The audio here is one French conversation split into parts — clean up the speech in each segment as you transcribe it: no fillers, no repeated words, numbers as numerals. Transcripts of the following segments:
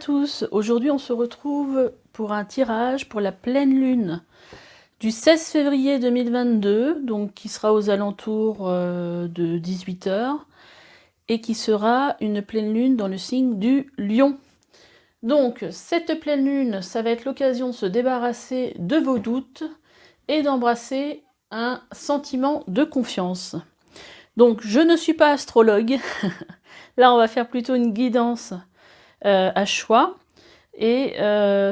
tous, aujourd'hui on se retrouve pour un tirage pour la pleine lune du 16 février 2022, donc qui sera aux alentours de 18 h et qui sera une pleine lune dans le signe du Lion. Donc cette pleine lune, ça va être l'occasion de se débarrasser de vos doutes et d'embrasser un sentiment de confiance. Donc je ne suis pas astrologue, là on va faire plutôt une guidance à choix. Et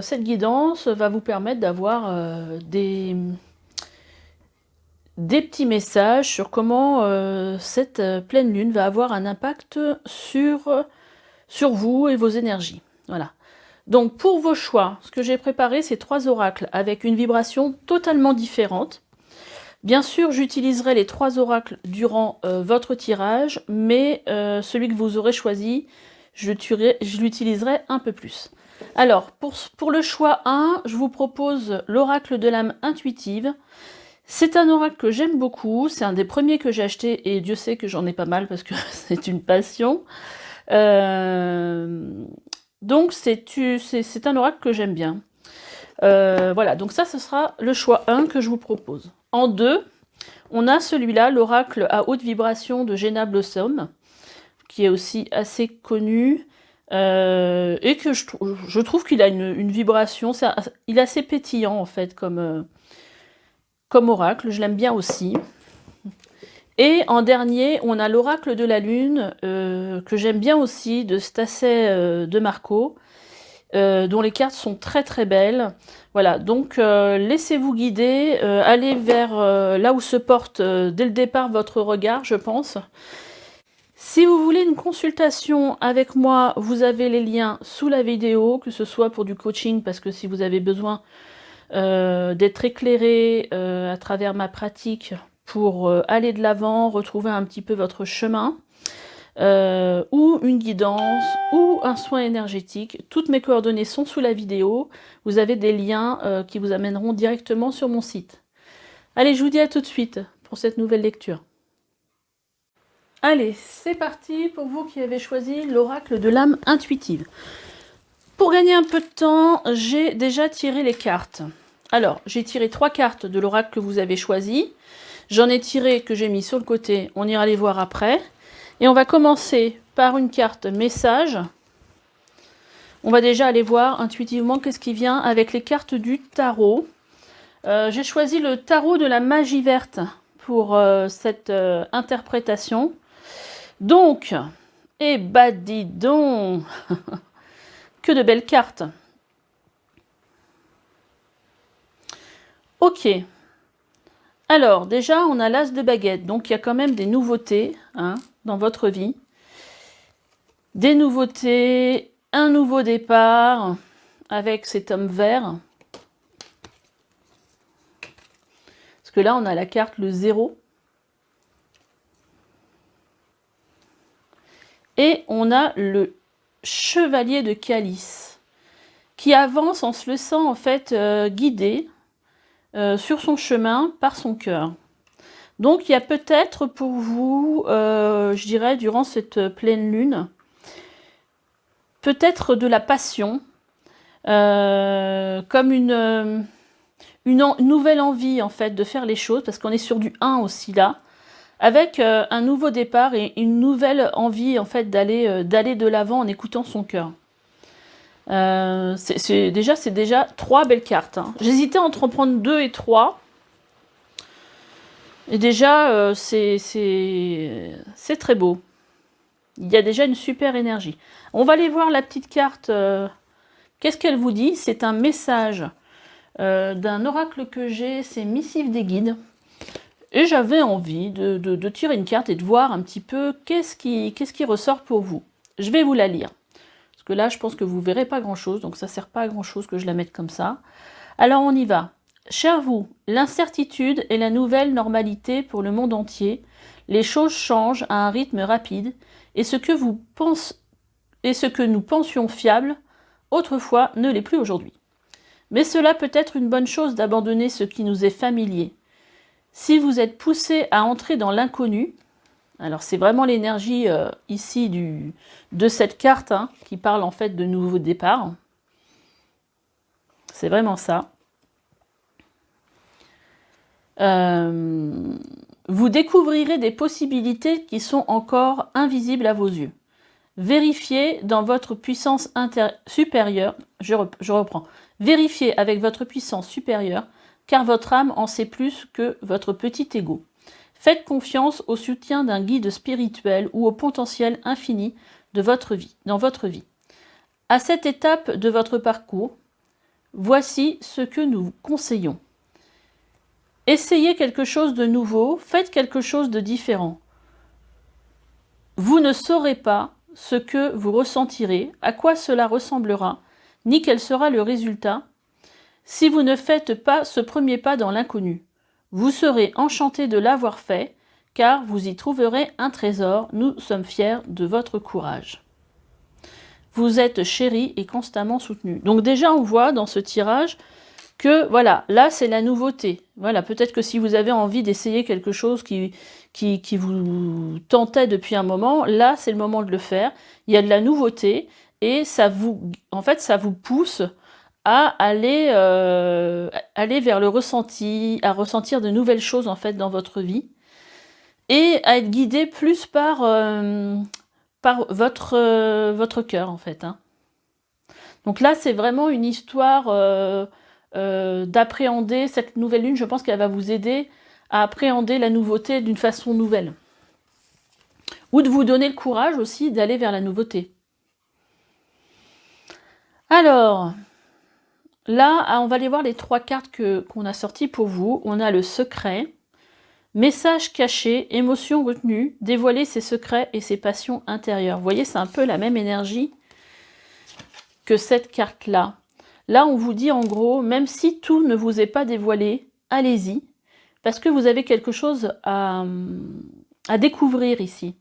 cette guidance va vous permettre d'avoir des petits messages sur comment cette pleine lune va avoir un impact sur vous et vos énergies. Voilà. Donc pour vos choix, ce que j'ai préparé, c'est 3 oracles avec une vibration totalement différente. Bien sûr, j'utiliserai les 3 oracles durant votre tirage, mais celui que vous aurez choisi, je l'utiliserai un peu plus. Alors, pour le choix 1, je vous propose l'oracle de l'âme intuitive. C'est un oracle que j'aime beaucoup, c'est un des premiers que j'ai acheté, et Dieu sait que j'en ai pas mal parce que c'est une passion. Donc c'est un oracle que j'aime bien. Voilà, donc ça, ce sera le choix 1 que je vous propose. En 2, on a celui-là, l'oracle à haute vibration de Jenna Blossom, qui est aussi assez connu, et que je trouve qu'il a une vibration, il est assez pétillant en fait comme oracle, je l'aime bien aussi. Et en dernier, on a l'oracle de la lune, que j'aime bien aussi, de Stacey de Marco, dont les cartes sont très très belles. Voilà, donc laissez-vous guider, allez vers là où se porte dès le départ votre regard, je pense. Si vous voulez une consultation avec moi, vous avez les liens sous la vidéo, que ce soit pour du coaching, parce que si vous avez besoin d'être éclairé à travers ma pratique pour aller de l'avant, retrouver un petit peu votre chemin, ou une guidance, ou un soin énergétique, toutes mes coordonnées sont sous la vidéo. Vous avez des liens qui vous amèneront directement sur mon site. Allez, je vous dis à tout de suite pour cette nouvelle lecture. Allez, c'est parti pour vous qui avez choisi l'oracle de l'âme intuitive. Pour gagner un peu de temps, j'ai déjà tiré les cartes. Alors, j'ai tiré 3 cartes de l'oracle que vous avez choisi. J'en ai tiré que j'ai mis sur le côté, on ira les voir après. Et on va commencer par une carte message. On va déjà aller voir intuitivement qu'est-ce qui vient avec les cartes du tarot. J'ai choisi le tarot de la magie verte pour cette interprétation. Donc, eh bah dis donc, que de belles cartes. Ok. Alors, déjà, on a l'as de baguette. Donc, il y a quand même des nouveautés dans votre vie. Des nouveautés, un nouveau départ avec cet homme vert. Parce que là, on a la carte le 0. Et on a le chevalier de calice qui avance en se laissant en fait guider sur son chemin par son cœur. Donc il y a peut-être pour vous, je dirais, durant cette pleine lune, peut-être de la passion, comme une nouvelle envie en fait de faire les choses, parce qu'on est sur du 1 aussi là, avec un nouveau départ et une nouvelle envie en fait d'aller de l'avant en écoutant son cœur. C'est déjà 3 belles cartes. J'hésitais entre en prendre 2 et 3. Et déjà, c'est très beau. Il y a déjà une super énergie. On va aller voir la petite carte. Qu'est-ce qu'elle vous dit? C'est un message d'un oracle que j'ai, c'est Missive des guides. Et j'avais envie de tirer une carte et de voir un petit peu qu'est-ce qui ressort pour vous. Je vais vous la lire. Parce que là, je pense que vous ne verrez pas grand-chose, donc ça ne sert pas à grand-chose que je la mette comme ça. Alors, on y va. Cher vous, l'incertitude est la nouvelle normalité pour le monde entier. Les choses changent à un rythme rapide, et ce que nous pensions fiable, autrefois, ne l'est plus aujourd'hui. Mais cela peut être une bonne chose d'abandonner ce qui nous est familier. Si vous êtes poussé à entrer dans l'inconnu, Alors c'est vraiment l'énergie ici de cette carte hein, qui parle en fait de nouveau départ. C'est vraiment ça. Vous découvrirez des possibilités qui sont encore invisibles à vos yeux. Vérifiez dans votre puissance supérieure, je reprends, vérifiez avec votre puissance supérieure, car votre âme en sait plus que votre petit ego. Faites confiance au soutien d'un guide spirituel ou au potentiel infini de votre vie, dans votre vie. À cette étape de votre parcours, voici ce que nous vous conseillons. Essayez quelque chose de nouveau, faites quelque chose de différent. Vous ne saurez pas ce que vous ressentirez, à quoi cela ressemblera, ni quel sera le résultat, si vous ne faites pas ce premier pas dans l'inconnu. Vous serez enchanté de l'avoir fait, car vous y trouverez un trésor. Nous sommes fiers de votre courage. Vous êtes chéri et constamment soutenu. Donc déjà, on voit dans ce tirage que, voilà, là, c'est la nouveauté. Voilà, peut-être que si vous avez envie d'essayer quelque chose qui vous tentait depuis un moment, là, c'est le moment de le faire. Il y a de la nouveauté et ça vous pousse à aller vers le ressenti, à ressentir de nouvelles choses, en fait, dans votre vie et à être guidé plus par votre cœur, en fait. Hein. Donc là, c'est vraiment une histoire d'appréhender cette nouvelle lune. Je pense qu'elle va vous aider à appréhender la nouveauté d'une façon nouvelle. Ou de vous donner le courage aussi d'aller vers la nouveauté. Alors, là, on va aller voir les 3 cartes qu'on a sorties pour vous. On a le secret, message caché, émotion retenue, dévoiler ses secrets et ses passions intérieures. Vous voyez, c'est un peu la même énergie que cette carte-là. Là, on vous dit en gros, même si tout ne vous est pas dévoilé, allez-y, parce que vous avez quelque chose à découvrir ici.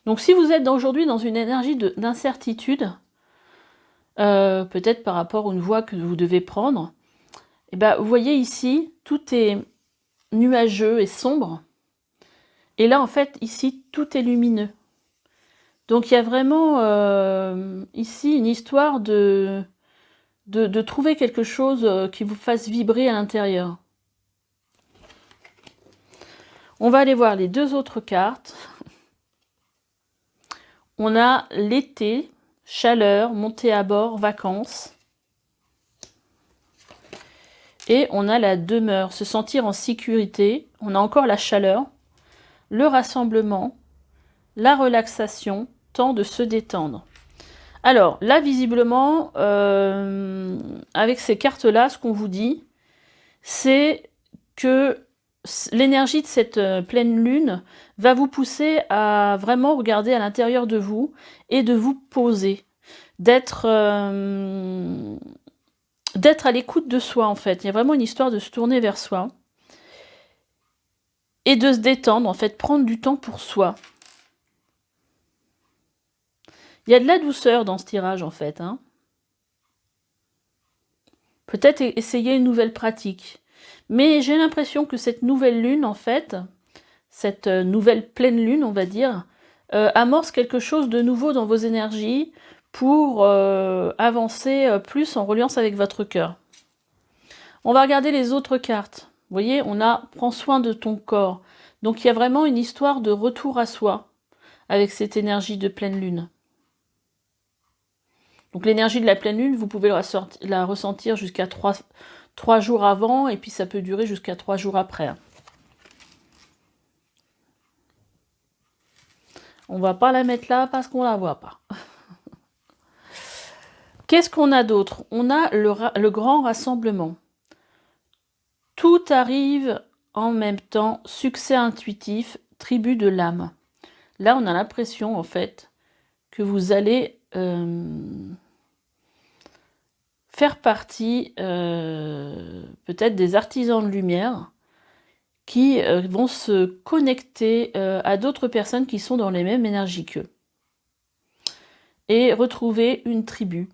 Donc si vous êtes aujourd'hui dans une énergie d'incertitude, peut-être par rapport à une voie que vous devez prendre, et ben, vous voyez ici, tout est nuageux et sombre. Et là, en fait, ici, tout est lumineux. Donc il y a vraiment ici une histoire de trouver quelque chose qui vous fasse vibrer à l'intérieur. On va aller voir les 2 autres cartes. On a l'été, chaleur, montée à bord, vacances. Et on a la demeure, se sentir en sécurité. On a encore la chaleur, le rassemblement, la relaxation, temps de se détendre. Alors là, visiblement, avec ces cartes-là, ce qu'on vous dit, c'est que l'énergie de cette pleine lune va vous pousser à vraiment regarder à l'intérieur de vous et de vous poser, d'être à l'écoute de soi, en fait. Il y a vraiment une histoire de se tourner vers soi et de se détendre, en fait, prendre du temps pour soi. Il y a de la douceur dans ce tirage, en fait. Hein. Peut-être essayer une nouvelle pratique. Mais j'ai l'impression que cette nouvelle lune, en fait, cette nouvelle pleine lune, on va dire, amorce quelque chose de nouveau dans vos énergies pour avancer plus en reliance avec votre cœur. On va regarder les autres cartes. Vous voyez, on a « Prends soin de ton corps ». Donc il y a vraiment une histoire de retour à soi avec cette énergie de pleine lune. Donc l'énergie de la pleine lune, vous pouvez la ressentir jusqu'à 3 jours avant, et puis ça peut durer jusqu'à 3 jours après. On va pas la mettre là parce qu'on la voit pas. Qu'est-ce qu'on a d'autre? On a le grand rassemblement. Tout arrive en même temps, succès intuitif, tribu de l'âme. Là, on a l'impression, en fait, que vous allez faire partie peut-être des artisans de lumière qui vont se connecter à d'autres personnes qui sont dans les mêmes énergies qu'eux. Et retrouver une tribu,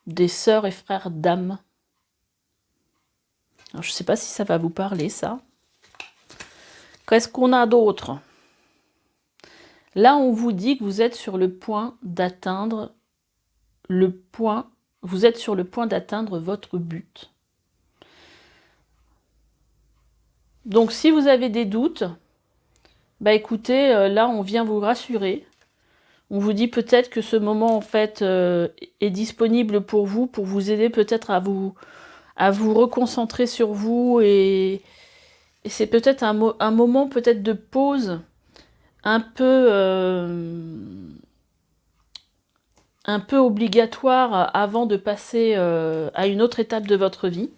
des sœurs et frères d'âme. Alors, je ne sais pas si ça va vous parler, ça. Qu'est-ce qu'on a d'autre? Là, on vous dit que vous êtes sur le point d'atteindre vous êtes sur le point d'atteindre votre but. Donc, si vous avez des doutes, bah écoutez, là, on vient vous rassurer. On vous dit peut-être que ce moment, en fait, est disponible pour vous aider peut-être à vous reconcentrer sur vous. Et c'est peut-être un moment peut-être de pause un peu obligatoire avant de passer à une autre étape de votre vie.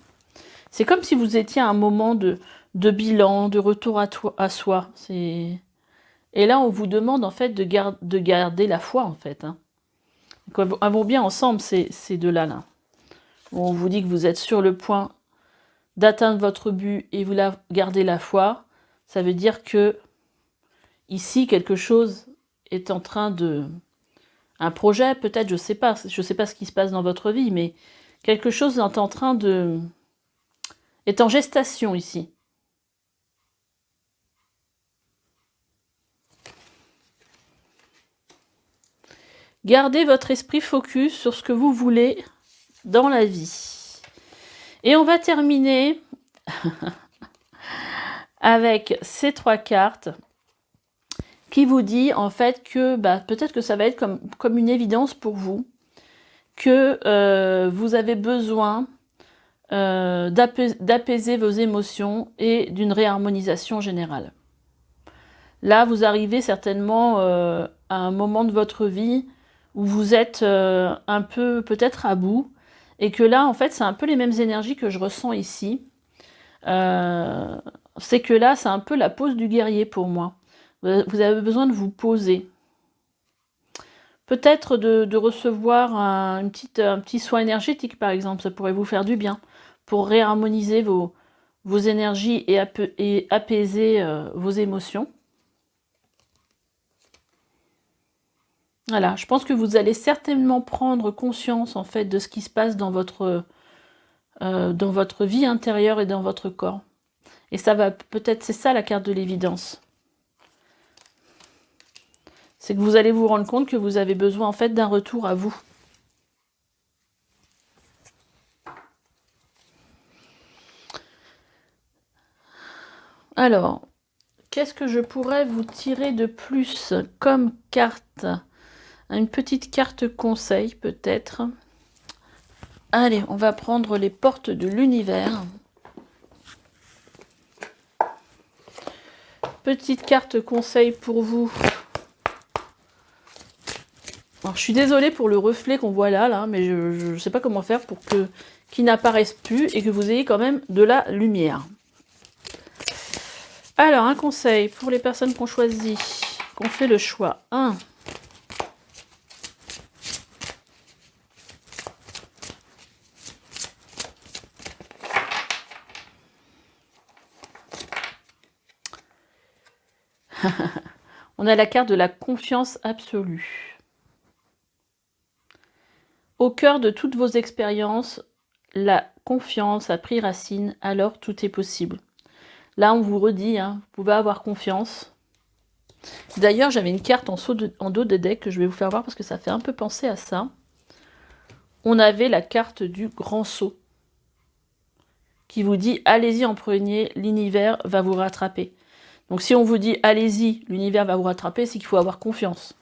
C'est comme si vous étiez à un moment de bilan, de retour à soi. Et là, on vous demande en fait de garder la foi, en fait. Hein. Donc, elles vont bien ensemble, ces deux-là. Là. On vous dit que vous êtes sur le point d'atteindre votre but et vous gardez la foi. Ça veut dire que ici, quelque chose est en train de... Un projet, peut-être, je sais pas ce qui se passe dans votre vie, mais quelque chose est en train de... est en gestation ici. Gardez votre esprit focus sur ce que vous voulez dans la vie. Et on va terminer avec ces 3 cartes qui vous dit en fait que peut-être que ça va être comme une évidence pour vous, que vous avez besoin d'apaiser vos émotions et d'une réharmonisation générale. Là, vous arrivez certainement à un moment de votre vie où vous êtes un peu peut-être à bout, et que là, en fait, c'est un peu les mêmes énergies que je ressens ici. C'est que là, c'est un peu la pause du guerrier pour moi. Vous avez besoin de vous poser. Peut-être de recevoir un petit soin énergétique, par exemple, ça pourrait vous faire du bien, pour réharmoniser vos énergies et apaiser vos émotions. Voilà, je pense que vous allez certainement prendre conscience en fait de ce qui se passe dans votre vie intérieure et dans votre corps. Et ça va peut-être, c'est ça la carte de l'évidence. C'est que vous allez vous rendre compte que vous avez besoin en fait d'un retour à vous. Alors, qu'est-ce que je pourrais vous tirer de plus comme carte? Une petite carte conseil peut-être. Allez, on va prendre les portes de l'univers. Petite carte conseil pour vous. Alors, je suis désolée pour le reflet qu'on voit là, mais je ne sais pas comment faire pour qu'il n'apparaisse plus et que vous ayez quand même de la lumière. Alors, un conseil pour les personnes qui ont choisi, qui ont fait le choix 1. On a la carte de la confiance absolue. Au cœur de toutes vos expériences, la confiance a pris racine, alors tout est possible. Là, on vous redit, hein, vous pouvez avoir confiance. D'ailleurs, j'avais une carte en dos de deck que je vais vous faire voir parce que ça fait un peu penser à ça. On avait la carte du grand saut qui vous dit « Allez-y en premier, l'univers va vous rattraper ». Donc si on vous dit « Allez-y, l'univers va vous rattraper », c'est qu'il faut avoir confiance,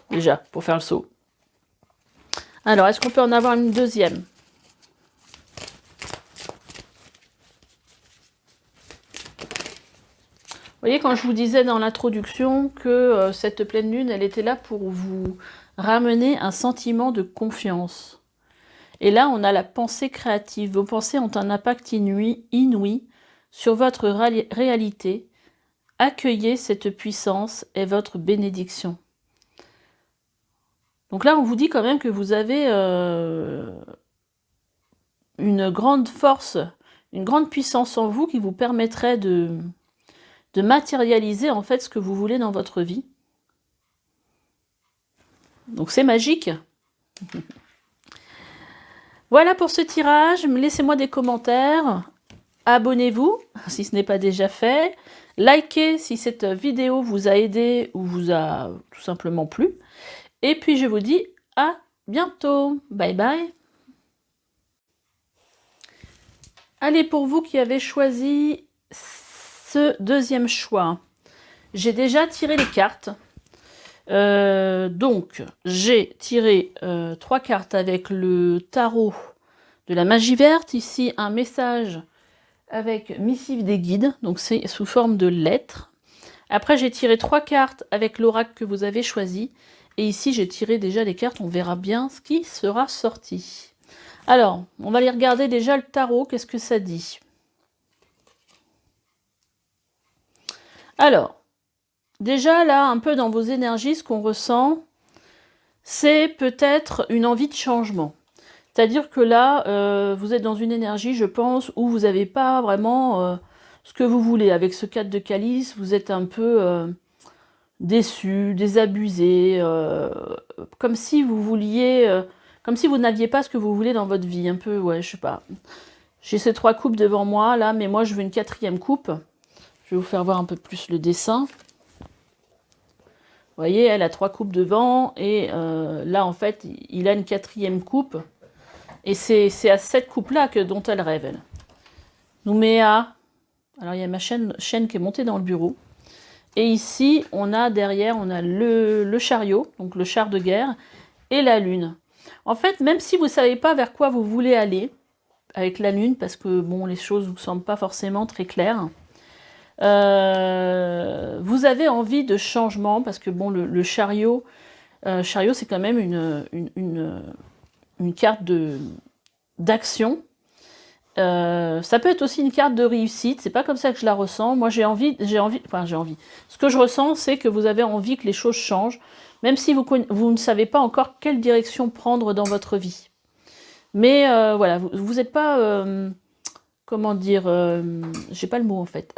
déjà, pour faire le saut. Alors, est-ce qu'on peut en avoir une deuxième ? Vous voyez, quand je vous disais dans l'introduction que cette pleine lune, elle était là pour vous ramener un sentiment de confiance. Et là, on a la pensée créative. Vos pensées ont un impact inouï sur votre réalité. Accueillez cette puissance et votre bénédiction. Donc là, on vous dit quand même que vous avez une grande force, une grande puissance en vous qui vous permettrait de matérialiser en fait ce que vous voulez dans votre vie. Donc c'est magique. Voilà pour ce tirage. Laissez-moi des commentaires. abonnez-vous si ce n'est pas déjà fait. Likez si cette vidéo vous a aidé ou vous a tout simplement plu. Et puis je vous dis à bientôt. Bye bye. Allez, pour vous qui avez choisi ce deuxième choix, j'ai déjà tiré les cartes. Donc, j'ai tiré 3 cartes avec le tarot de la magie verte. Ici, un message avec missive des guides. Donc, c'est sous forme de lettres. Après, j'ai tiré 3 cartes avec l'oracle que vous avez choisi. Et ici, j'ai tiré déjà les cartes. On verra bien ce qui sera sorti. Alors, on va aller regarder déjà le tarot. Qu'est-ce que ça dit? Alors, déjà là, un peu dans vos énergies, ce qu'on ressent, c'est peut-être une envie de changement. C'est-à-dire que là, vous êtes dans une énergie, je pense, où vous n'avez pas vraiment ce que vous voulez. Avec ce 4 de calice, vous êtes un peu déçu, désabusé, comme si vous vouliez... comme si vous n'aviez pas ce que vous voulez dans votre vie. Un peu, ouais, je sais pas. J'ai ces 3 coupes devant moi, là, mais moi, je veux une 4e coupe. Je vais vous faire voir un peu plus le dessin. Vous voyez, elle a 3 coupes devant, et là, en fait, il a une 4e coupe. Et c'est à cette coupe-là dont elle rêve, elle. Nouméa. Alors, il y a ma chaîne qui est montée dans le bureau. Et ici, on a derrière, on a le chariot, donc le char de guerre, et la lune. En fait, même si vous ne savez pas vers quoi vous voulez aller avec la lune, parce que bon, les choses ne vous semblent pas forcément très claires, vous avez envie de changement, parce que bon, le chariot, c'est quand même une carte d'action. Ça peut être aussi une carte de réussite, c'est pas comme ça que je la ressens. Moi j'ai envie. Ce que je ressens, c'est que vous avez envie que les choses changent, même si vous ne savez pas encore quelle direction prendre dans votre vie. Mais voilà, vous n'êtes pas... comment dire... j'ai pas le mot en fait.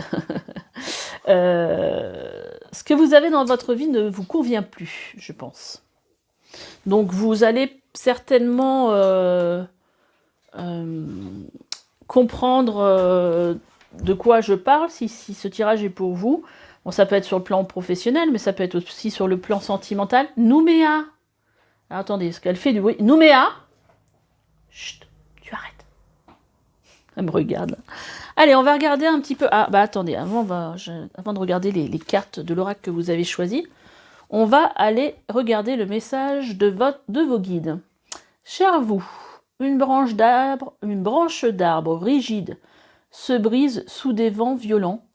Ce que vous avez dans votre vie ne vous convient plus, je pense. Donc vous allez certainement comprendre de quoi je parle, si ce tirage est pour vous. Bon, ça peut être sur le plan professionnel, mais ça peut être aussi sur le plan sentimental. Nouméa. Alors, attendez, ce qu'elle fait du bruit. Nouméa. Chut, tu arrêtes. Elle me regarde. Allez, on va regarder un petit peu... Ah, bah attendez, avant de regarder les cartes de l'oracle que vous avez choisi, on va aller regarder le message de vos guides. Cher vous, une branche d'arbre rigide se brise sous des vents violents,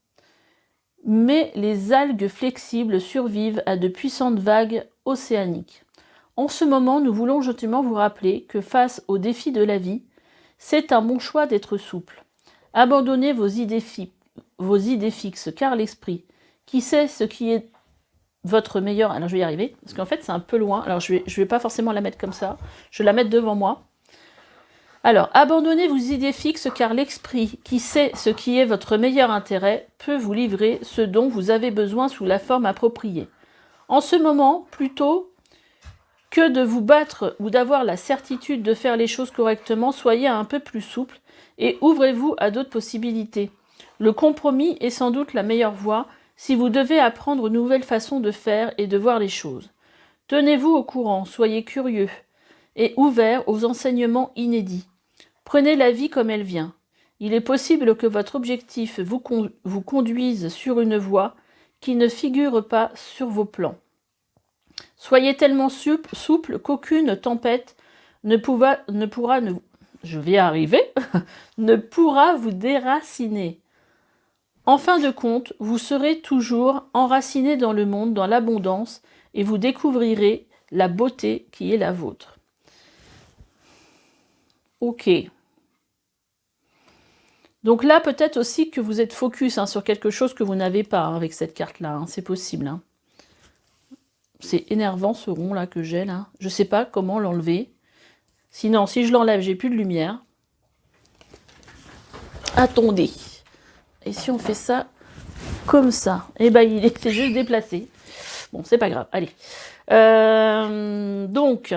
mais les algues flexibles survivent à de puissantes vagues océaniques. En ce moment, nous voulons gentiment vous rappeler que face aux défis de la vie, c'est un bon choix d'être souple. Abandonnez vos idées fixes, car l'esprit, qui sait ce qui est votre meilleur... Alors je vais y arriver, parce qu'en fait c'est un peu loin. Alors je vais pas forcément la mettre comme ça, je vais la mettre devant moi. Alors, abandonnez vos idées fixes, car l'esprit, qui sait ce qui est votre meilleur intérêt, peut vous livrer ce dont vous avez besoin sous la forme appropriée. En ce moment, plutôt que de vous battre ou d'avoir la certitude de faire les choses correctement, soyez un peu plus souple et ouvrez-vous à d'autres possibilités. Le compromis est sans doute la meilleure voie si vous devez apprendre une nouvelle façon de faire et de voir les choses. Tenez-vous au courant, soyez curieux et ouverts aux enseignements inédits. Prenez la vie comme elle vient. Il est possible que votre objectif vous conduise sur une voie qui ne figure pas sur vos plans. Soyez tellement souple qu'aucune tempête ne pourra vous déraciner. En fin de compte, vous serez toujours enraciné dans le monde, dans l'abondance, et vous découvrirez la beauté qui est la vôtre. Ok. Donc là, peut-être aussi que vous êtes focus sur quelque chose que vous n'avez pas avec cette carte-là. C'est possible. C'est énervant ce rond là que j'ai là. Je ne sais pas comment l'enlever. Sinon, si je l'enlève, j'ai plus de lumière. Attendez. Et si on fait ça comme ça? Eh ben, il était juste déplacé. Bon, c'est pas grave. Allez. Donc,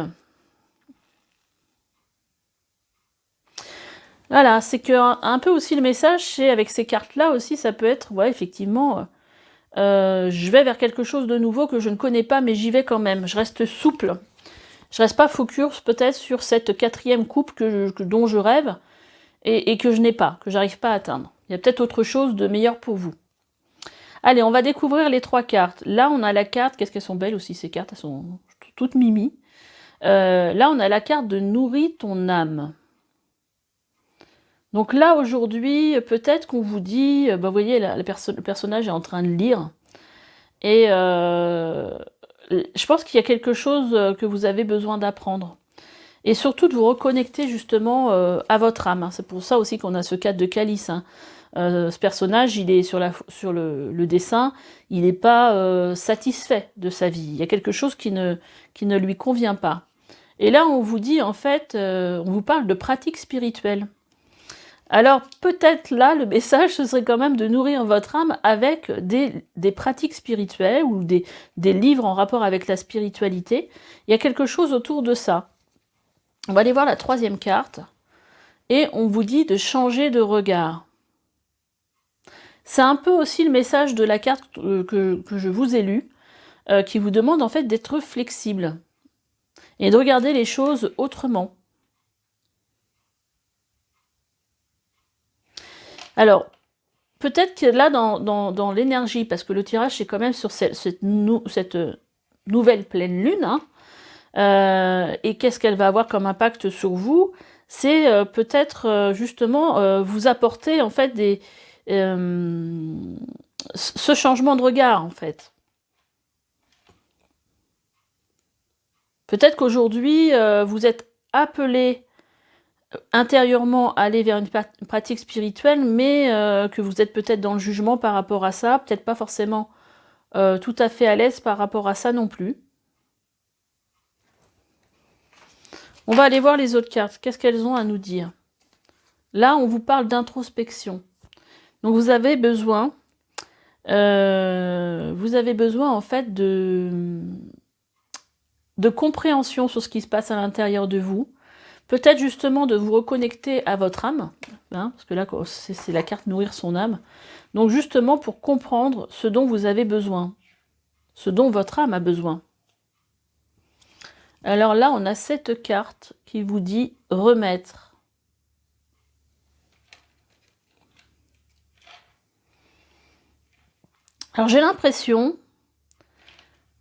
Voilà, c'est que un peu aussi le message, c'est avec ces cartes-là aussi, ça peut être, ouais, effectivement, je vais vers quelque chose de nouveau que je ne connais pas, mais j'y vais quand même. Je reste souple. Je reste pas focus peut-être sur cette 4e coupe dont je rêve et que je n'ai pas, que j'arrive pas à atteindre. Il y a peut-être autre chose de meilleur pour vous. Allez, on va découvrir les 3 cartes. Là, on a la carte, qu'est-ce qu'elles sont belles aussi ces cartes, elles sont toutes mimi. Là, on a la carte de nourris ton âme. Donc là, aujourd'hui, peut-être qu'on vous dit, vous voyez, le personnage est en train de lire, et je pense qu'il y a quelque chose que vous avez besoin d'apprendre. Et surtout de vous reconnecter justement à votre âme. C'est pour ça aussi qu'on a ce cadre de calice. Ce personnage, il est sur le dessin, il n'est pas satisfait de sa vie. Il y a quelque chose qui ne lui convient pas. Et là, on vous dit, en fait, on vous parle de pratique spirituelle. Alors, peut-être là, le message, ce serait quand même de nourrir votre âme avec des pratiques spirituelles ou des livres en rapport avec la spiritualité. Il y a quelque chose autour de ça. On va aller voir la 3e carte. Et on vous dit de changer de regard. C'est un peu aussi le message de la carte que je vous ai lue, qui vous demande en fait d'être flexible et de regarder les choses autrement. Alors, peut-être que là, dans l'énergie, parce que le tirage, c'est quand même sur cette nouvelle pleine lune, et qu'est-ce qu'elle va avoir comme impact sur vous, c'est peut-être justement vous apporter en fait ce changement de regard en fait. Peut-être qu'aujourd'hui vous êtes appelé intérieurement à aller vers une pratique spirituelle, mais que vous êtes peut-être dans le jugement par rapport à ça, peut-être pas forcément tout à fait à l'aise par rapport à ça non plus. On va aller voir les autres cartes. Qu'est-ce qu'elles ont à nous dire? Là, on vous parle d'introspection. Donc, vous avez besoin en fait de compréhension sur ce qui se passe à l'intérieur de vous. Peut-être justement de vous reconnecter à votre âme, parce que là, c'est la carte nourrir son âme. Donc, justement, pour comprendre ce dont vous avez besoin, ce dont votre âme a besoin. Alors là, on a cette carte qui vous dit « remettre ». Alors j'ai l'impression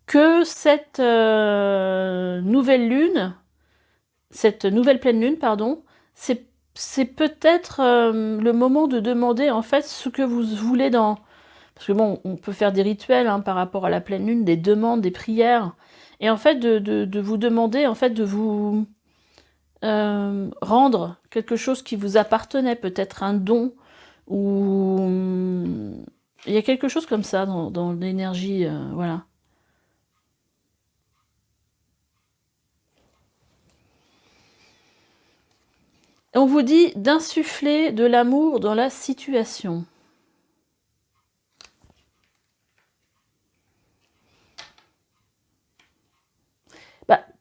que cette nouvelle lune, cette nouvelle pleine lune, pardon, c'est peut-être le moment de demander en fait ce que vous voulez dans... Parce que bon, on peut faire des rituels par rapport à la pleine lune, des demandes, des prières, et en fait de vous demander en fait de vous rendre quelque chose qui vous appartenait, peut-être un don, ou il y a quelque chose comme ça dans l'énergie, voilà. On vous dit d'insuffler de l'amour dans la situation.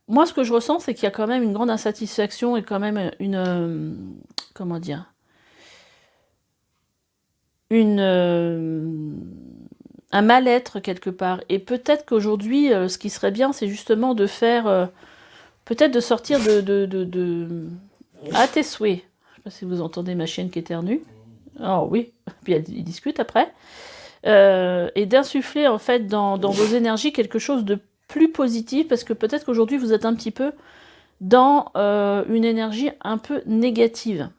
Moi, ce que je ressens, c'est qu'il y a quand même une grande insatisfaction et quand même comment dire, un mal-être quelque part. Et peut-être qu'aujourd'hui, ce qui serait bien, c'est justement de faire, peut-être de sortir à tes souhaits. Je ne sais pas si vous entendez ma chienne qui éternue. Oh oui, puis il discute après. Et d'insuffler en fait dans vos énergies quelque chose de plus positif, parce que peut-être qu'aujourd'hui vous êtes un petit peu dans une énergie un peu négative.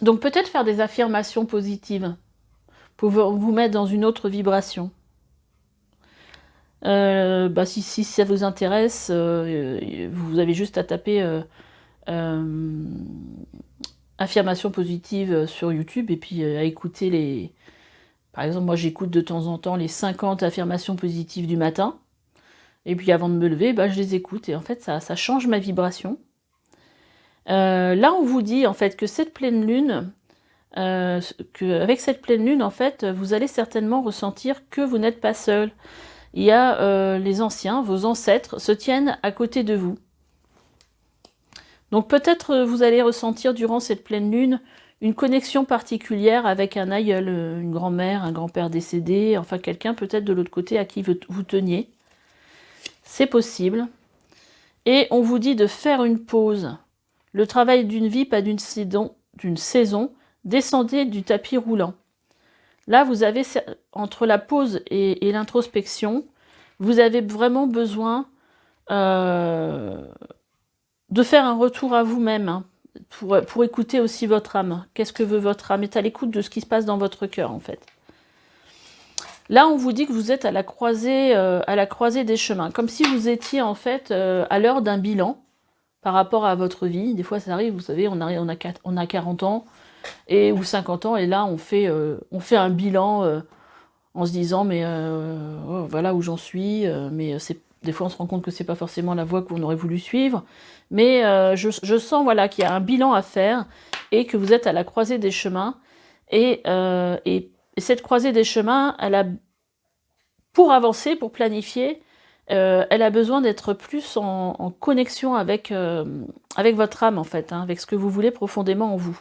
Donc peut-être faire des affirmations positives pour vous mettre dans une autre vibration. Si ça vous intéresse, vous avez juste à taper affirmations positives sur YouTube et puis à écouter les... Par exemple, moi j'écoute de temps en temps les 50 affirmations positives du matin. Et puis avant de me lever, je les écoute. Et en fait, ça change ma vibration. Là, on vous dit en fait que cette pleine lune, qu'avec cette pleine lune, en fait, vous allez certainement ressentir que vous n'êtes pas seul. il y a les anciens, vos ancêtres, se tiennent à côté de vous. Donc peut-être vous allez ressentir durant cette pleine lune une connexion particulière avec un aïeul, une grand-mère, un grand-père décédé, enfin quelqu'un peut-être de l'autre côté à qui vous teniez. C'est possible. Et on vous dit de faire une pause. Le travail d'une vie, pas d'une saison. Descendez du tapis roulant. Là, vous avez, entre la pause et l'introspection, vous avez vraiment besoin de faire un retour à vous-même, hein, pour écouter aussi votre âme. Qu'est-ce que veut votre âme? Est à l'écoute de ce qui se passe dans votre cœur, en fait. Là, on vous dit que vous êtes à la croisée des chemins, comme si vous étiez, en fait, à l'heure d'un bilan par rapport à votre vie. Des fois, ça arrive, vous savez, on a 40 ans ou 50 ans, et là, on fait un bilan en se disant, mais voilà où j'en suis, mais des fois, on se rend compte que c'est pas forcément la voie qu'on aurait voulu suivre. Mais je sens voilà, qu'il y a un bilan à faire et que vous êtes à la croisée des chemins. Et cette croisée des chemins, pour avancer, pour planifier, elle a besoin d'être plus en connexion avec votre âme, en fait, hein, avec ce que vous voulez profondément en vous.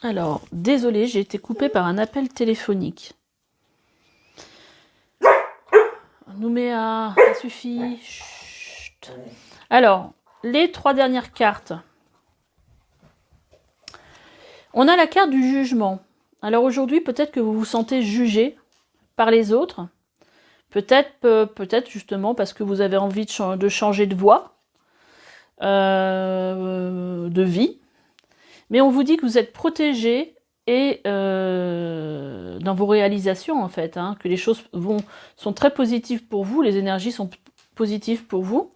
Alors, désolée, j'ai été coupée par un appel téléphonique. Nouméa, ça suffit. Chut. Alors, les 3 dernières cartes. On a la carte du jugement. Alors aujourd'hui, peut-être que vous vous sentez jugé par les autres. Peut-être justement parce que vous avez envie de changer de voie, de vie. Mais on vous dit que vous êtes protégé et dans vos réalisations, en fait, hein, que les choses sont très positives pour vous, les énergies sont positives pour vous,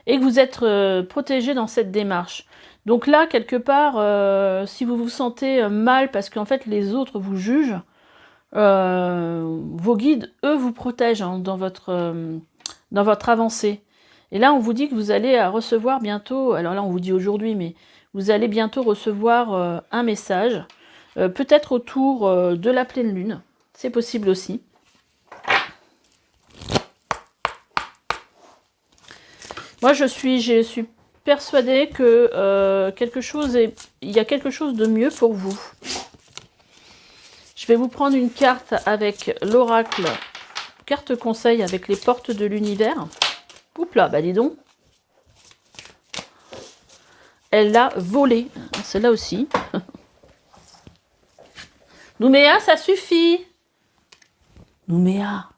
et que vous êtes protégé dans cette démarche. Donc là, quelque part, si vous vous sentez mal parce qu'en fait les autres vous jugent, vos guides, eux, vous protègent, hein, dans votre avancée. Et là, on vous dit que vous allez recevoir bientôt, alors là on vous dit aujourd'hui, mais vous allez bientôt recevoir un message, peut-être autour de la pleine lune, c'est possible aussi. Moi, je suis persuadée que il y a quelque chose de mieux pour vous. Je vais vous prendre une carte avec l'oracle, carte conseil avec les portes de l'univers. Oups là, bah dis donc. Elle l'a volée, celle-là aussi. Nouméa, ça suffit. Nouméa.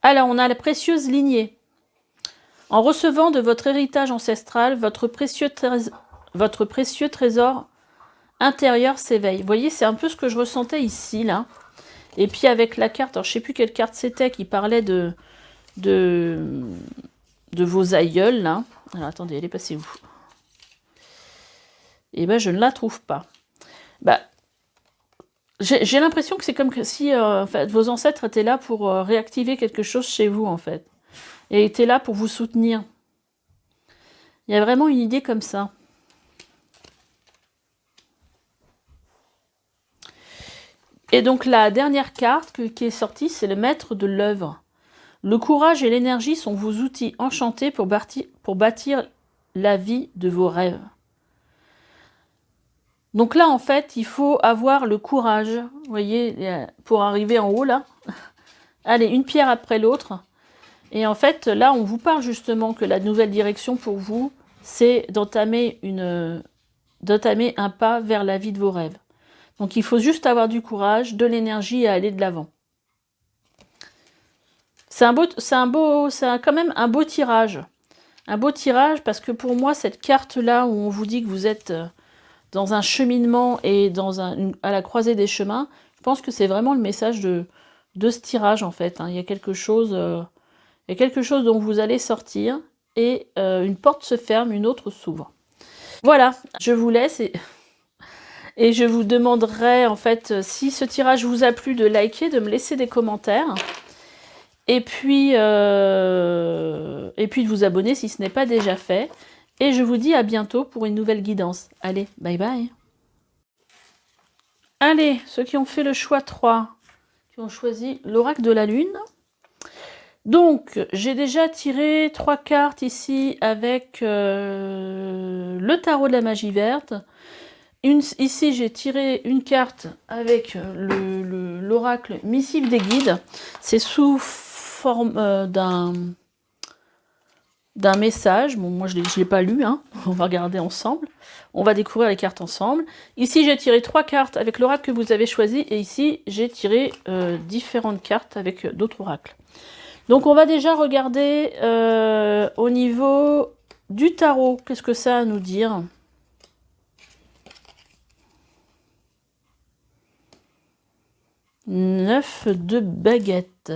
Alors, on a la précieuse lignée. En recevant de votre héritage ancestral, votre précieux trésor intérieur s'éveille. Vous voyez, c'est un peu ce que je ressentais ici, là. Et puis avec la carte, alors je ne sais plus quelle carte c'était, qui parlait de vos aïeuls, là. Alors attendez, elle est passée où? Eh ben, je ne la trouve pas. Bah, j'ai l'impression que c'est comme si en fait, vos ancêtres étaient là pour réactiver quelque chose chez vous, en fait. Et étaient là pour vous soutenir. Il y a vraiment une idée comme ça. Et donc la dernière carte qui est sortie, c'est le maître de l'œuvre. Le courage et l'énergie sont vos outils enchantés pour bâtir la vie de vos rêves. Donc là, en fait, il faut avoir le courage, vous voyez, pour arriver en haut, là. Allez, une pierre après l'autre. Et en fait, là, on vous parle justement que la nouvelle direction pour vous, c'est d'entamer un pas vers la vie de vos rêves. Donc il faut juste avoir du courage, de l'énergie et aller de l'avant. C'est quand même un beau tirage. Un beau tirage parce que pour moi, cette carte-là où on vous dit que vous êtes dans un cheminement et à la croisée des chemins, je pense que c'est vraiment le message de ce tirage, en fait, hein. Il y a quelque chose dont vous allez sortir et une porte se ferme, une autre s'ouvre. Voilà, je vous laisse et je vous demanderai, en fait, si ce tirage vous a plu, de liker, de me laisser des commentaires. Et puis de vous abonner si ce n'est pas déjà fait. Et je vous dis à bientôt pour une nouvelle guidance. Allez, bye bye. Allez, ceux qui ont fait le choix 3, qui ont choisi l'oracle de la lune. Donc, j'ai déjà tiré 3 cartes ici avec le tarot de la magie verte. Ici, j'ai tiré une carte avec l'oracle missive des guides. C'est sous forme d'un message. Bon, moi, je ne l'ai pas lu, hein. On va regarder ensemble. On va découvrir les cartes ensemble. Ici, j'ai tiré 3 cartes avec l'oracle que vous avez choisi. Et ici, j'ai tiré différentes cartes avec d'autres oracles. Donc, on va déjà regarder au niveau du tarot. Qu'est-ce que ça a à nous dire ? Neuf de baguettes.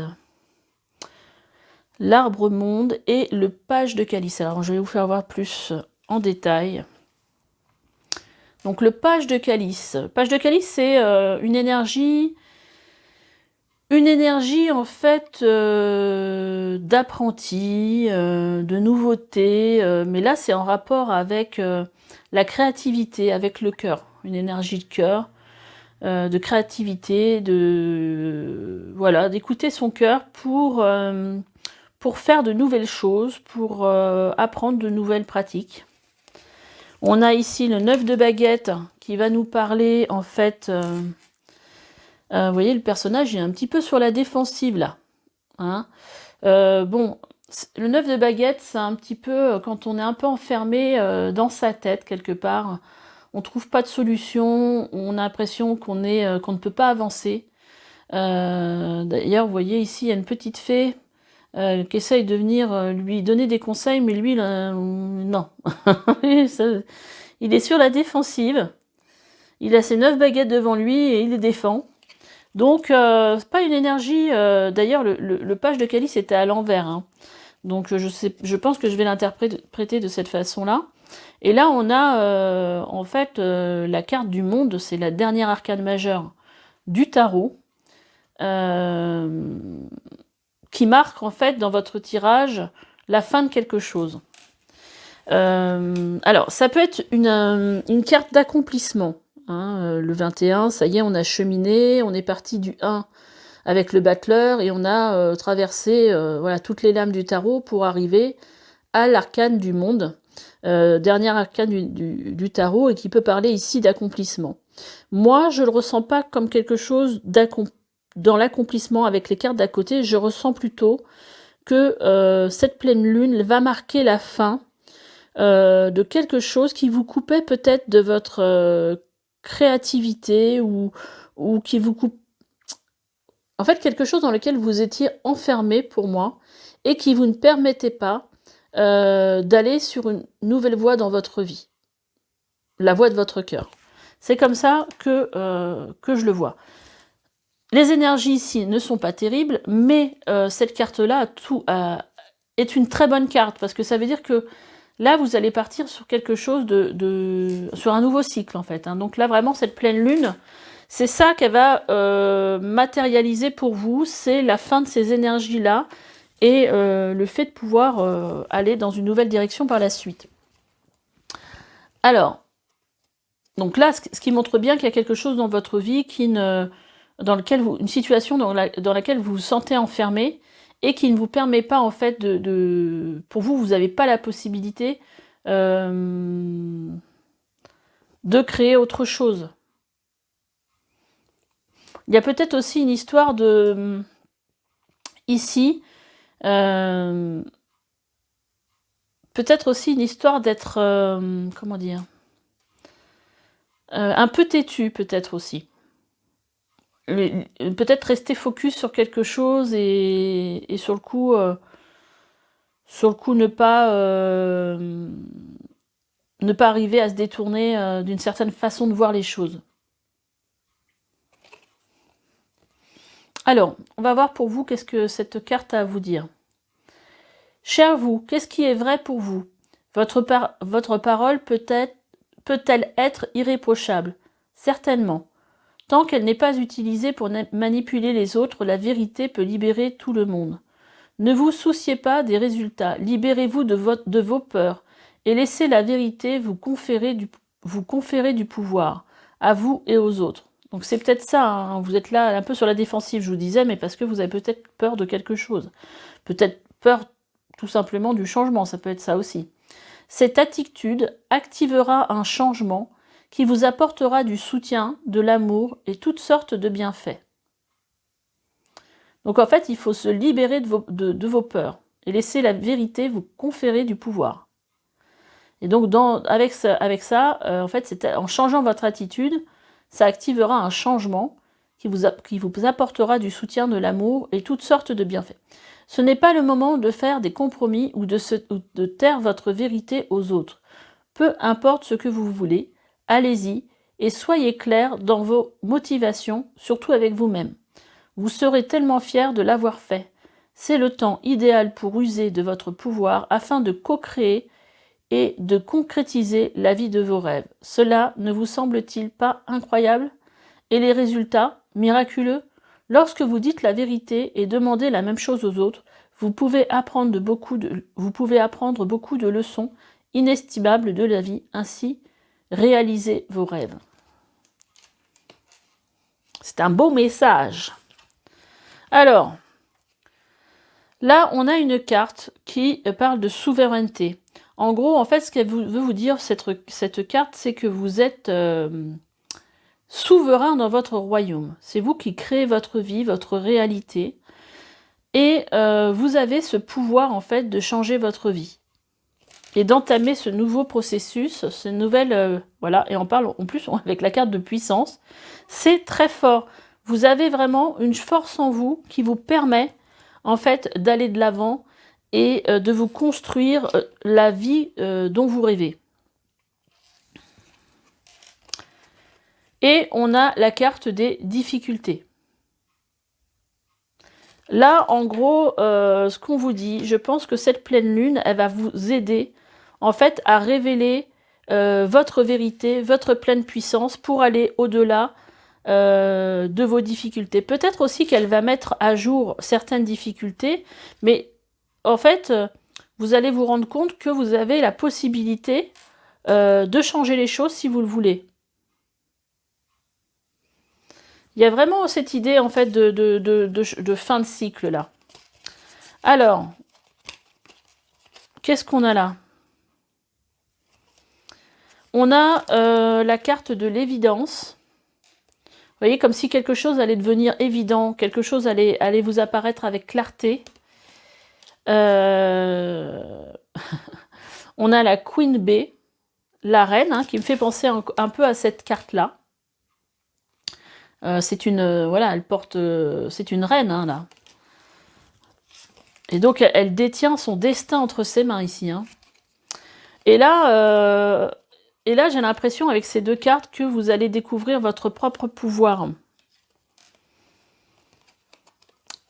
L'arbre monde et le page de calice. Alors, je vais vous faire voir plus en détail. Donc, le page de calice. Le page de calice, c'est une énergie en fait d'apprenti, de nouveauté. Mais là, c'est en rapport avec la créativité, avec le cœur. Une énergie de cœur. De créativité, voilà, d'écouter son cœur pour faire de nouvelles choses, pour apprendre de nouvelles pratiques. On a ici le 9 de baguette qui va nous parler, en fait, vous voyez, le personnage est un petit peu sur la défensive, là. Hein, bon, le 9 de baguette, c'est un petit peu, quand on est un peu enfermé dans sa tête, quelque part, on trouve pas de solution, on a l'impression qu'on ne peut pas avancer. D'ailleurs, vous voyez ici, il y a une petite fée qui essaye de venir lui donner des conseils, mais lui, non. Il est sur la défensive. Il a ses 9 baguettes devant lui et il les défend. Donc, c'est pas une énergie... D'ailleurs, le page de calice était à l'envers. Hein. Donc, je pense que je vais l'interpréter de cette façon-là. Et là, on a en fait la carte du monde, c'est la dernière arcane majeure du tarot, qui marque en fait dans votre tirage la fin de quelque chose. Alors, ça peut être une carte d'accomplissement. Hein, le 21, ça y est, on a cheminé, on est parti du 1 avec le battleur et on a traversé voilà, toutes les lames du tarot pour arriver à l'arcane du monde. Dernière arcane du tarot et qui peut parler ici d'accomplissement. Moi, je ne le ressens pas comme quelque chose dans l'accomplissement avec les cartes d'à côté, je ressens plutôt que cette pleine lune va marquer la fin de quelque chose qui vous coupait peut-être de votre créativité ou qui vous coupe... En fait, quelque chose dans lequel vous étiez enfermé pour moi et qui vous ne permettait pas d'aller sur une nouvelle voie dans votre vie. La voie de votre cœur. C'est comme ça que je le vois. Les énergies ici ne sont pas terribles, mais cette carte-là est une très bonne carte, parce que ça veut dire que là, vous allez partir sur quelque chose sur un nouveau cycle, en fait. Hein. Donc là, vraiment, cette pleine lune, c'est ça qu'elle va matérialiser pour vous, c'est la fin de ces énergies-là, et le fait de pouvoir aller dans une nouvelle direction par la suite. Alors, donc là, ce qui montre bien qu'il y a quelque chose dans votre vie une situation dans laquelle vous vous sentez enfermé et qui ne vous permet pas, en fait, pour vous n'avez pas la possibilité de créer autre chose. Il y a peut-être aussi une histoire ici, peut-être aussi une histoire d'être, comment dire, un peu têtu, peut-être aussi. Peut-être rester focus sur quelque chose et sur le coup ne pas arriver à se détourner d'une certaine façon de voir les choses. Alors, on va voir pour vous qu'est-ce que cette carte a à vous dire. Cher vous, qu'est-ce qui est vrai pour vous? Votre parole peut-elle être irréprochable? Certainement. Tant qu'elle n'est pas utilisée pour manipuler les autres, la vérité peut libérer tout le monde. Ne vous souciez pas des résultats, libérez-vous de vos peurs et laissez la vérité vous conférer du pouvoir, à vous et aux autres. Donc c'est peut-être ça, hein. Vous êtes là un peu sur la défensive, je vous disais, mais parce que vous avez peut-être peur de quelque chose. Peut-être peur tout simplement du changement, ça peut être ça aussi. Cette attitude activera un changement qui vous apportera du soutien, de l'amour et toutes sortes de bienfaits. Donc en fait, il faut se libérer de vos peurs et laisser la vérité vous conférer du pouvoir. Et donc avec ça, en fait, en changeant votre attitude, ça activera un changement qui vous apportera du soutien, de l'amour et toutes sortes de bienfaits. Ce n'est pas le moment de faire des compromis ou de taire votre vérité aux autres. Peu importe ce que vous voulez, allez-y et soyez clair dans vos motivations, surtout avec vous-même. Vous serez tellement fier de l'avoir fait. C'est le temps idéal pour user de votre pouvoir afin de co-créer et de concrétiser la vie de vos rêves. Cela ne vous semble-t-il pas incroyable? Et les résultats, miraculeux? Lorsque vous dites la vérité et demandez la même chose aux autres, vous pouvez apprendre beaucoup de leçons inestimables de la vie, ainsi réaliser vos rêves. C'est un beau message. Alors, là, on a une carte qui parle de souveraineté. En gros, en fait, ce qu'elle veut vous dire, cette carte, c'est que vous êtes souverain dans votre royaume. C'est vous qui créez votre vie, votre réalité. Et vous avez ce pouvoir, en fait, de changer votre vie. Et d'entamer ce nouveau processus, ce nouvel... voilà, et on parle en plus avec la carte de puissance. C'est très fort. Vous avez vraiment une force en vous qui vous permet, en fait, d'aller de l'avant et de vous construire la vie dont vous rêvez. Et on a la carte des difficultés. Là, en gros, ce qu'on vous dit, je pense que cette pleine lune, elle va vous aider, en fait, à révéler votre vérité, votre pleine puissance pour aller au-delà de vos difficultés. Peut-être aussi qu'elle va mettre à jour certaines difficultés, mais en fait, vous allez vous rendre compte que vous avez la possibilité de changer les choses si vous le voulez. Il y a vraiment cette idée, en fait, de fin de cycle, là. Alors, qu'est-ce qu'on a là? On a la carte de l'évidence. Vous voyez, comme si quelque chose allait devenir évident, quelque chose allait vous apparaître avec clarté. On a la Queen Bee, la reine, hein, qui me fait penser un peu à cette carte-là. C'est une... voilà, elle porte... c'est une reine, hein, là. Et donc, elle détient son destin entre ses mains, ici. Hein. Et là, j'ai l'impression, avec ces deux cartes, que vous allez découvrir votre propre pouvoir.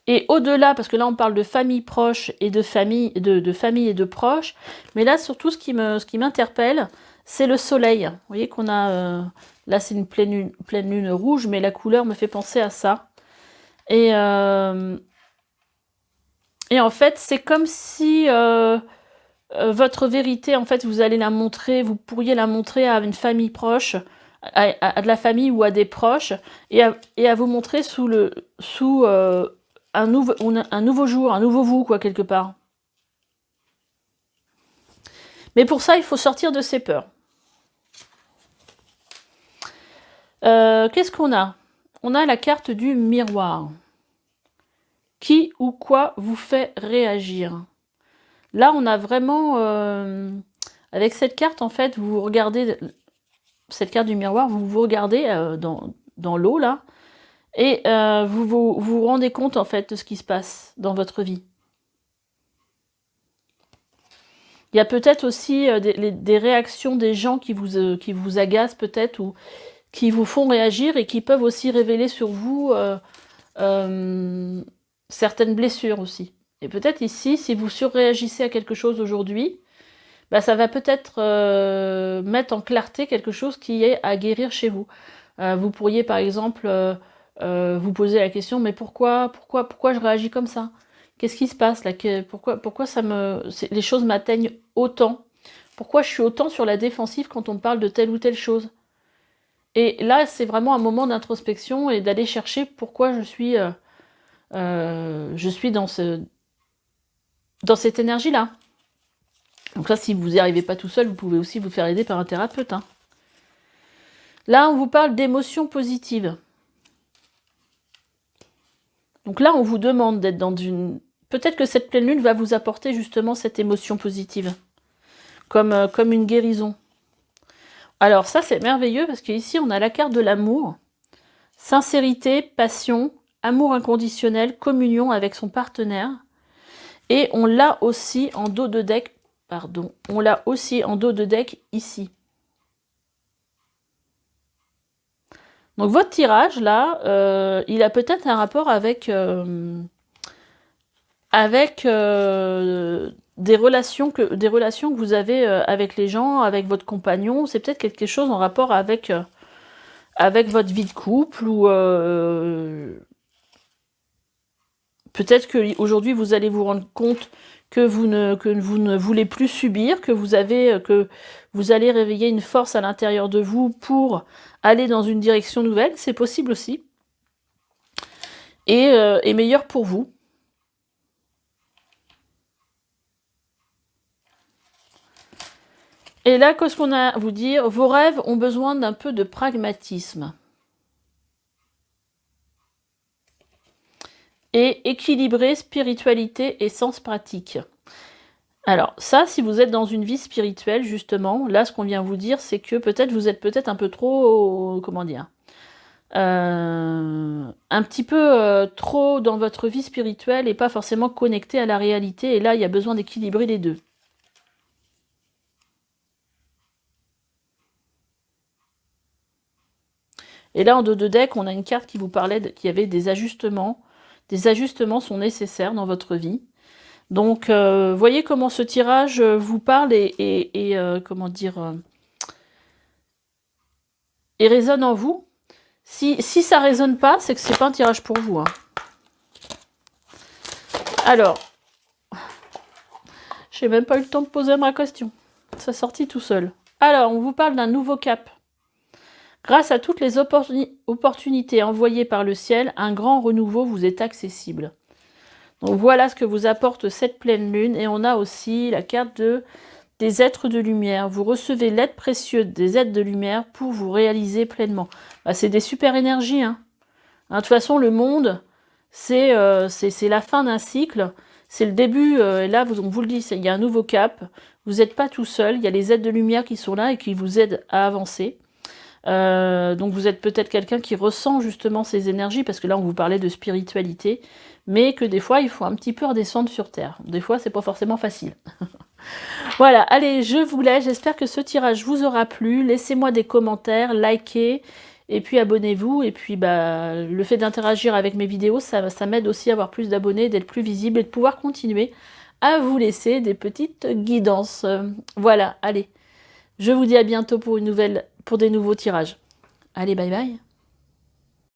Et au-delà, parce que là, on parle de famille proche et de famille, de famille et de proches, mais là, surtout, ce qui m'interpelle, c'est le soleil. Vous voyez qu'on a... là, c'est une pleine lune rouge, mais la couleur me fait penser à ça. Et en fait, c'est comme si votre vérité, en fait, vous allez la montrer, vous pourriez la montrer à une famille proche, à de la famille ou à des proches, et à vous montrer sous un nouveau jour, un nouveau vous, quoi, quelque part. Mais pour ça, il faut sortir de ses peurs. Qu'est-ce qu'on a? On a la carte du miroir. Qui ou quoi vous fait réagir? Là, on a vraiment... avec cette carte, en fait, vous regardez... Cette carte du miroir, vous regardez dans l'eau, là, et vous rendez compte, en fait, de ce qui se passe dans votre vie. Il y a peut-être aussi des réactions des gens qui vous agacent, peut-être, ou qui vous font réagir, et qui peuvent aussi révéler sur vous certaines blessures aussi. Et peut-être ici, si vous surréagissez à quelque chose aujourd'hui, bah, ça va peut-être mettre en clarté quelque chose qui est à guérir chez vous. Vous pourriez par exemple vous poser la question, mais pourquoi je réagis comme ça? Qu'est-ce qui se passe là? Pourquoi les choses m'atteignent autant? Pourquoi je suis autant sur la défensive quand on me parle de telle ou telle chose? Et là, c'est vraiment un moment d'introspection et d'aller chercher pourquoi je suis dans cette énergie-là. Donc là, si vous n'y arrivez pas tout seul, vous pouvez aussi vous faire aider par un thérapeute. Hein. Là, on vous parle d'émotions positives. Donc là, on vous demande d'être dans une... Peut-être que cette pleine lune va vous apporter justement cette émotion positive, comme une guérison. Alors ça, c'est merveilleux parce qu'ici, on a la carte de l'amour. Sincérité, passion, amour inconditionnel, communion avec son partenaire. Et on l'a aussi en dos de deck, pardon, on l'a aussi en dos de deck ici. Donc votre tirage, là, il a peut-être un rapport avec des relations que vous avez avec les gens, avec votre compagnon. C'est peut-être quelque chose en rapport avec votre vie de couple ou peut-être qu'aujourd'hui vous allez vous rendre compte que vous ne voulez plus subir, que vous allez réveiller une force à l'intérieur de vous pour aller dans une direction nouvelle. C'est possible aussi. Et meilleur pour vous. Et là, qu'est-ce qu'on a à vous dire? Vos rêves ont besoin d'un peu de pragmatisme. Et équilibrer spiritualité et sens pratique. Alors ça, si vous êtes dans une vie spirituelle, justement, là, ce qu'on vient vous dire, c'est que peut-être vous êtes peut-être un peu trop, comment dire, un petit peu trop dans votre vie spirituelle et pas forcément connecté à la réalité. Et là, il y a besoin d'équilibrer les deux. Et là, en dos de deck, on a une carte qui vous parlait qu'il y avait des ajustements. Des ajustements sont nécessaires dans votre vie. Donc, voyez comment ce tirage vous parle et comment dire, et résonne en vous. Si ça résonne pas, c'est que c'est pas un tirage pour vous. Hein. Alors, j'ai même pas eu le temps de poser ma question. Ça sortit tout seul. Alors, on vous parle d'un nouveau cap. Grâce à toutes les opportunités envoyées par le ciel, un grand renouveau vous est accessible. Donc voilà ce que vous apporte cette pleine lune. Et on a aussi la carte des êtres de lumière. Vous recevez l'aide précieuse des êtres de lumière pour vous réaliser pleinement. Bah, c'est des super énergies. Hein. De toute façon, le monde, c'est la fin d'un cycle. C'est le début. Et là, on vous le dit, il y a un nouveau cap. Vous n'êtes pas tout seul. Il y a les êtres de lumière qui sont là et qui vous aident à avancer. Donc vous êtes peut-être quelqu'un qui ressent justement ces énergies, parce que là on vous parlait de spiritualité, mais que des fois il faut un petit peu redescendre sur terre. Des fois c'est pas forcément facile. Voilà, allez, je vous laisse, j'espère que ce tirage vous aura plu. Laissez-moi des commentaires, likez, et puis abonnez-vous. Et puis le fait d'interagir avec mes vidéos, ça m'aide aussi à avoir plus d'abonnés, d'être plus visible et de pouvoir continuer à vous laisser des petites guidances. Voilà, allez. Je vous dis à bientôt pour des nouveaux tirages. Allez, bye bye.